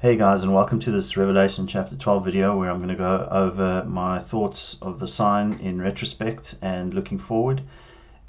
Hey guys, and welcome to this Revelation chapter 12 video where I'm going to go over my thoughts of the sign in retrospect and looking forward.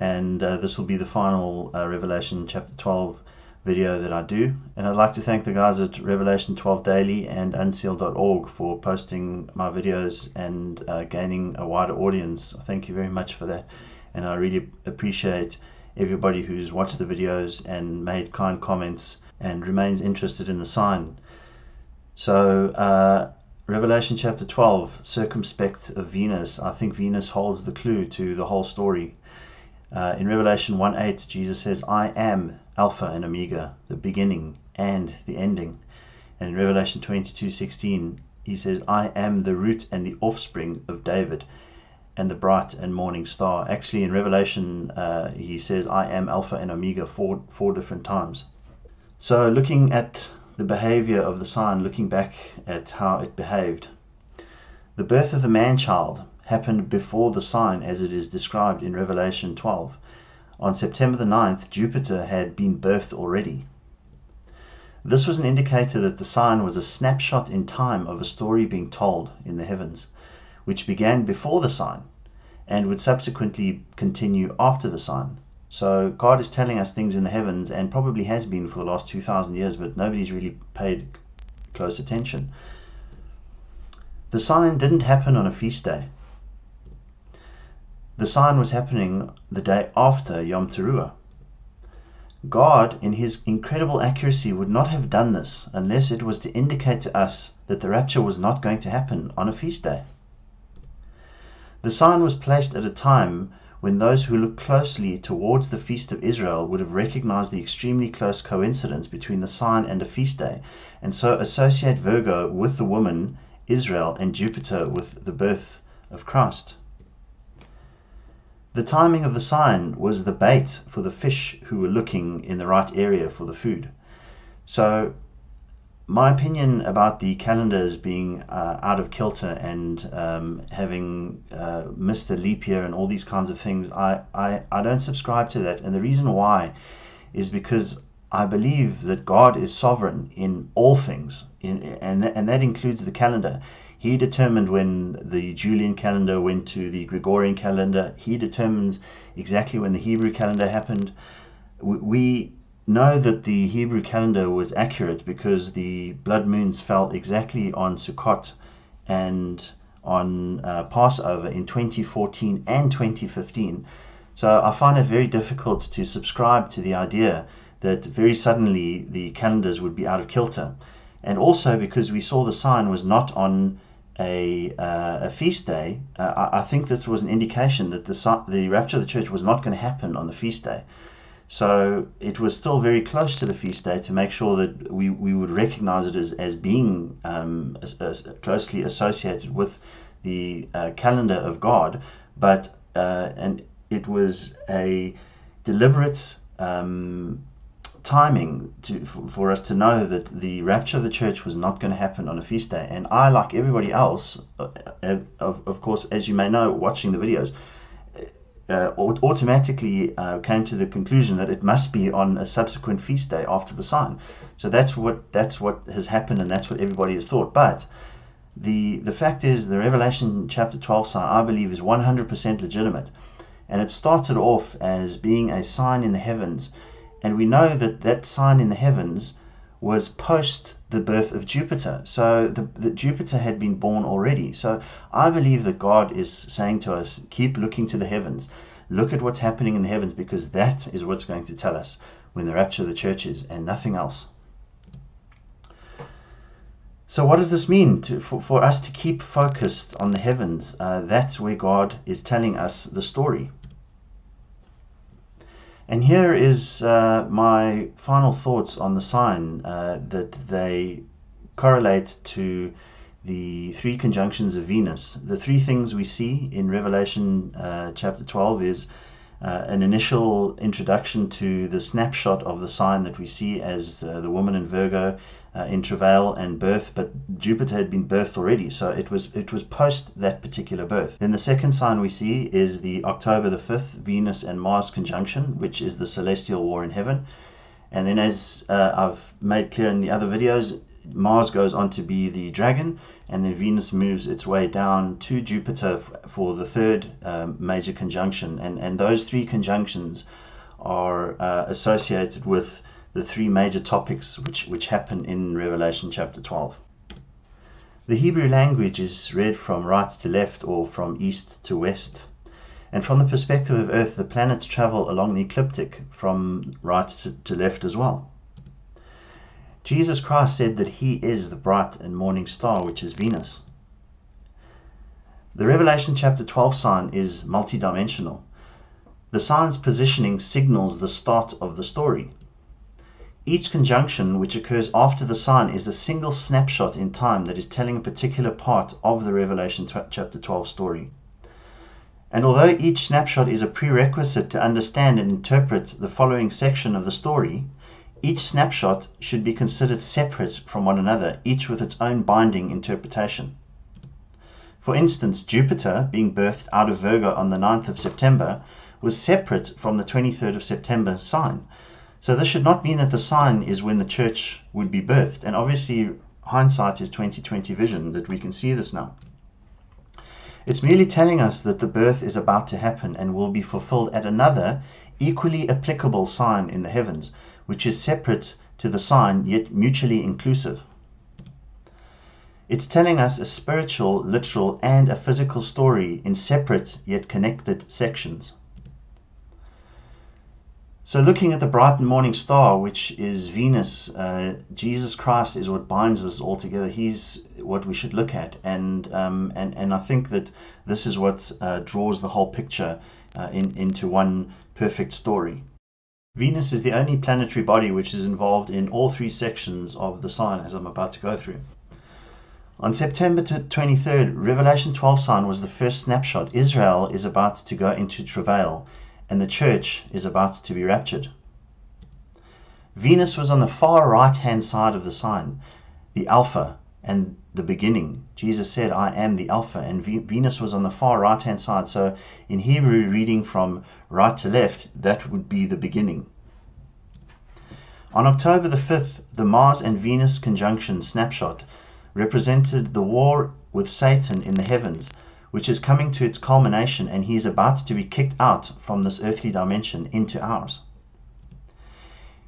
And this will be the final Revelation chapter 12 video that I do. And I'd like to thank the guys at Revelation 12 Daily and Unsealed.org for posting my videos and gaining a wider audience. Thank you very much for that. And I really appreciate everybody who's watched the videos and made kind comments and remains interested in the sign. So, Revelation chapter 12, circumspect of Venus. I think Venus holds the clue to the whole story. In Revelation 1:8, Jesus says, I am Alpha and Omega, the beginning and the ending. And in Revelation 22:16, he says, I am the root and the offspring of David and the bright and morning star. Actually, in Revelation, he says, I am Alpha and Omega four different times. So, looking at the behavior of the sign, looking back at how it behaved. The birth of the man-child happened before the sign as it is described in Revelation 12. On September the 9th, Jupiter had been birthed already. This was an indicator that the sign was a snapshot in time of a story being told in the heavens, which began before the sign and would subsequently continue after the sign. So God is telling us things in the heavens, and probably has been for the last 2,000 years, but nobody's really paid close attention. The sign didn't happen on a feast day. The sign was happening the day after Yom Teruah. God, in his incredible accuracy, would not have done this unless it was to indicate to us that the rapture was not going to happen on a feast day. The sign was placed at a time when those who look closely towards the Feast of Israel would have recognized the extremely close coincidence between the sign and a feast day, and so associate Virgo with the woman, Israel, and Jupiter with the birth of Christ. The timing of the sign was the bait for the fish who were looking in the right area for the food. So, my opinion about the calendars being out of kilter and having missed a leap year and all these kinds of things, I don't subscribe to that. And the reason why is because I believe that God is sovereign in all things, and that includes the calendar. He determined when the Julian calendar went to the Gregorian calendar. He determines exactly when the Hebrew calendar happened. We know that the Hebrew calendar was accurate because the blood moons fell exactly on Sukkot and on Passover in 2014 and 2015. So I find it very difficult to subscribe to the idea that very suddenly the calendars would be out of kilter. And also because we saw the sign was not on a feast day, I think that was an indication that the rapture of the church was not going to happen on the feast day. So it was still very close to the feast day to make sure that we would recognize it as being closely associated with the calendar of God. But and it was a deliberate timing for us to know that the rapture of the church was not going to happen on a feast day. And I, like everybody else, of course, as you may know, watching the videos, automatically came to the conclusion that it must be on a subsequent feast day after the sign. So that's what has happened, and that's what everybody has thought. But the fact is, the Revelation chapter 12 sign, I believe, is 100% legitimate, and it started off as being a sign in the heavens, and we know that that sign in the heavens was post the birth of Jupiter. So the Jupiter had been born already. So I believe that God is saying to us, keep looking to the heavens. Look at what's happening in the heavens, because that is what's going to tell us when the rapture of the church is, and nothing else. So what does this mean for us to keep focused on the heavens? That's where God is telling us the story. And here is my final thoughts on the sign, that they correlate to the three conjunctions of Venus. The three things we see in Revelation chapter 12 is an initial introduction to the snapshot of the sign that we see as the woman in Virgo in travail and birth, but Jupiter had been birthed already, so it was post that particular birth. Then the second sign we see is the October the 5th Venus and Mars conjunction, which is the celestial war in heaven. And then, as I've made clear in the other videos, Mars goes on to be the dragon, and then Venus moves its way down to Jupiter for the third major conjunction. And those three conjunctions are associated with the three major topics which happen in Revelation chapter 12. The Hebrew language is read from right to left or from east to west. And from the perspective of Earth, the planets travel along the ecliptic from right to left as well. Jesus Christ said that he is the bright and morning star, which is Venus. The Revelation chapter 12 sign is multidimensional. The sign's positioning signals the start of the story. Each conjunction which occurs after the sign is a single snapshot in time that is telling a particular part of the Revelation chapter 12 story. And although each snapshot is a prerequisite to understand and interpret the following section of the story, each snapshot should be considered separate from one another, each with its own binding interpretation. For instance, Jupiter, being birthed out of Virgo on the 9th of September, was separate from the 23rd of September sign. So this should not mean that the sign is when the church would be birthed. And obviously, hindsight is 20/20 vision, that we can see this now. It's merely telling us that the birth is about to happen and will be fulfilled at another, equally applicable sign in the heavens, which is separate to the sign, yet mutually inclusive. It's telling us a spiritual, literal, and a physical story in separate, yet connected sections. So looking at the bright and morning star, which is Venus, Jesus Christ is what binds this all together. He's what we should look at. And I think that this is what draws the whole picture into one perfect story. Venus is the only planetary body which is involved in all three sections of the sign, as I'm about to go through. On September 23rd, Revelation 12 sign was the first snapshot. Israel is about to go into travail, and the church is about to be raptured. Venus was on the far right-hand side of the sign, the Alpha and the beginning. Jesus said, I am the Alpha, and Venus was on the far right-hand side. So in Hebrew, reading from right to left, that would be the beginning. On October the 5th, the Mars and Venus conjunction snapshot represented the war with Satan in the heavens, which is coming to its culmination, and he is about to be kicked out from this earthly dimension into ours.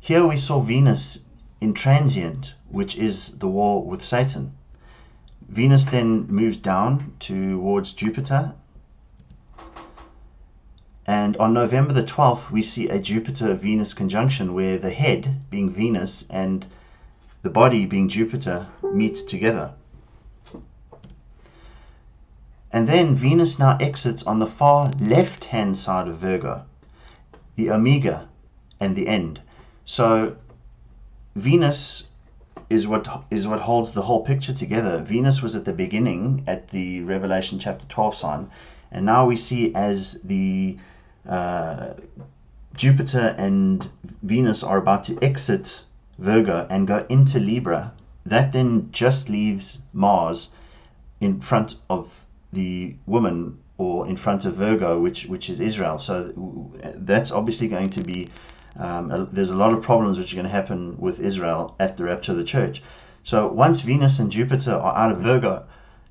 Here we saw Venus in transient, which is the war with Satan. Venus then moves down towards Jupiter, and on November the 12th we see a Jupiter-Venus conjunction where the head, being Venus, and the body, being Jupiter, meet together. And then Venus now exits on the far left-hand side of Virgo, the Omega and the end. So Venus is what holds the whole picture together. Venus was at the beginning at the Revelation chapter 12 sign, and now we see as the Jupiter and Venus are about to exit Virgo and go into Libra. That then just leaves Mars in front of the woman, or in front of Virgo, which is Israel. So that's obviously going to be there's a lot of problems which are going to happen with Israel at the rapture of the church. So once Venus and Jupiter are out of Virgo,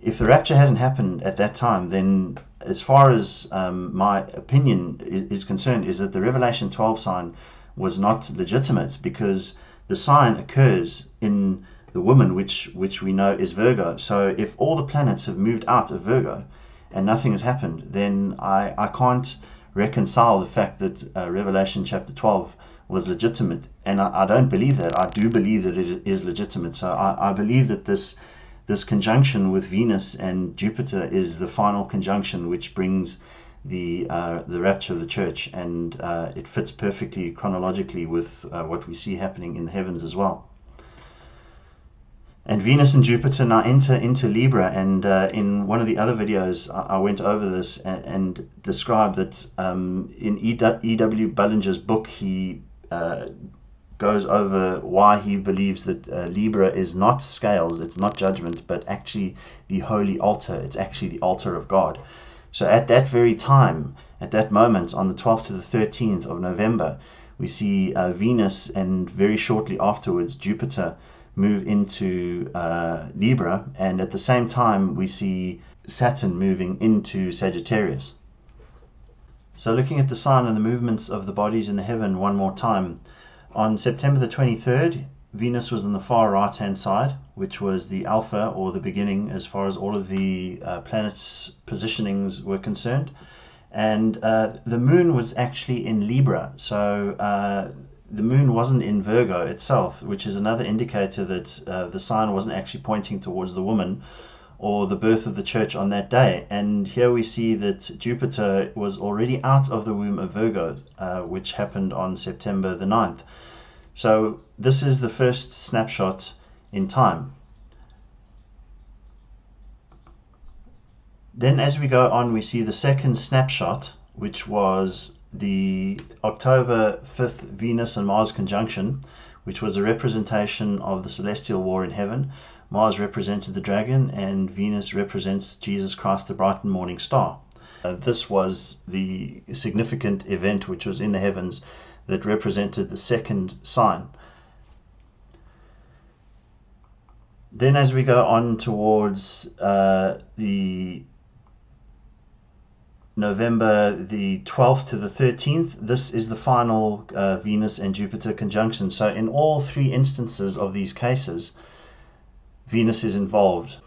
if the rapture hasn't happened at that time, then as far as my opinion is concerned, is that the Revelation 12 sign was not legitimate, because the sign occurs in the woman, which we know is Virgo. So if all the planets have moved out of Virgo and nothing has happened, then I can't reconcile the fact that Revelation chapter 12 was legitimate. And I don't believe that. I do believe that it is legitimate. So I believe that this conjunction with Venus and Jupiter is the final conjunction which brings the rapture of the church, and it fits perfectly chronologically with what we see happening in the heavens as well. And Venus and Jupiter now enter into Libra, and in one of the other videos I went over this and described that in E.W. Bullinger's book, he goes over why he believes that Libra is not scales, it's not judgment, but actually the holy altar. It's actually the altar of God. So at that very time, at that moment, on the 12th to the 13th of November, we see Venus, and very shortly afterwards Jupiter, move into Libra, and at the same time we see Saturn moving into Sagittarius. So looking at the sign and the movements of the bodies in the heaven one more time, on September the 23rd, Venus was on the far right hand side, which was the alpha, or the beginning, as far as all of the planets' positionings were concerned. And the moon was actually in Libra, so the moon wasn't in Virgo itself, which is another indicator that the sign wasn't actually pointing towards the woman or the birth of the church on that day. And here we see that Jupiter was already out of the womb of Virgo, which happened on September the 9th. So this is the first snapshot in time. Then as we go on, we see the second snapshot, which was the October 5th Venus and Mars conjunction, which was a representation of the celestial war in heaven. Mars represented the dragon, and Venus represents Jesus Christ, the bright and morning star. This was the significant event which was in the heavens that represented the second sign. Then as we go on towards the November the 12th to the 13th, this is the final Venus and Jupiter conjunction. So in all three instances of these cases, Venus is involved.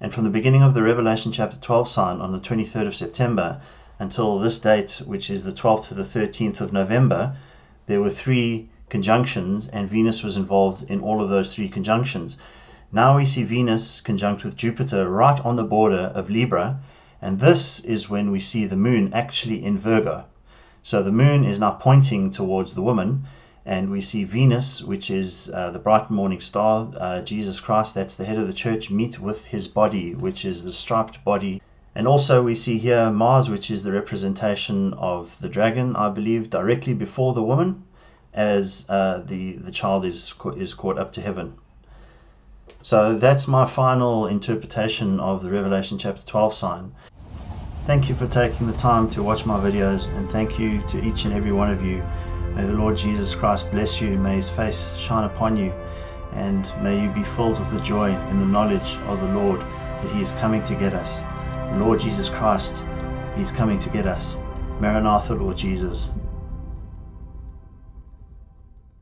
And from the beginning of the Revelation chapter 12 sign on the 23rd of September until this date, which is the 12th to the 13th of November, there were three conjunctions, and Venus was involved in all of those three conjunctions. Now we see Venus conjunct with Jupiter right on the border of Libra, and this is when we see the moon actually in Virgo. So the moon is now pointing towards the woman, and we see Venus, which is the bright morning star, Jesus Christ, that's the head of the church, meet with his body, which is the striped body. And also we see here Mars, which is the representation of the dragon, I believe, directly before the woman, as the child is caught up to heaven. So that's my final interpretation of the Revelation chapter 12 sign. Thank you for taking the time to watch my videos, and thank you to each and every one of you. May the Lord Jesus Christ bless you, may his face shine upon you, and may you be filled with the joy and the knowledge of the Lord, that he is coming to get us. The Lord Jesus Christ, he's coming to get us. Maranatha, Lord Jesus.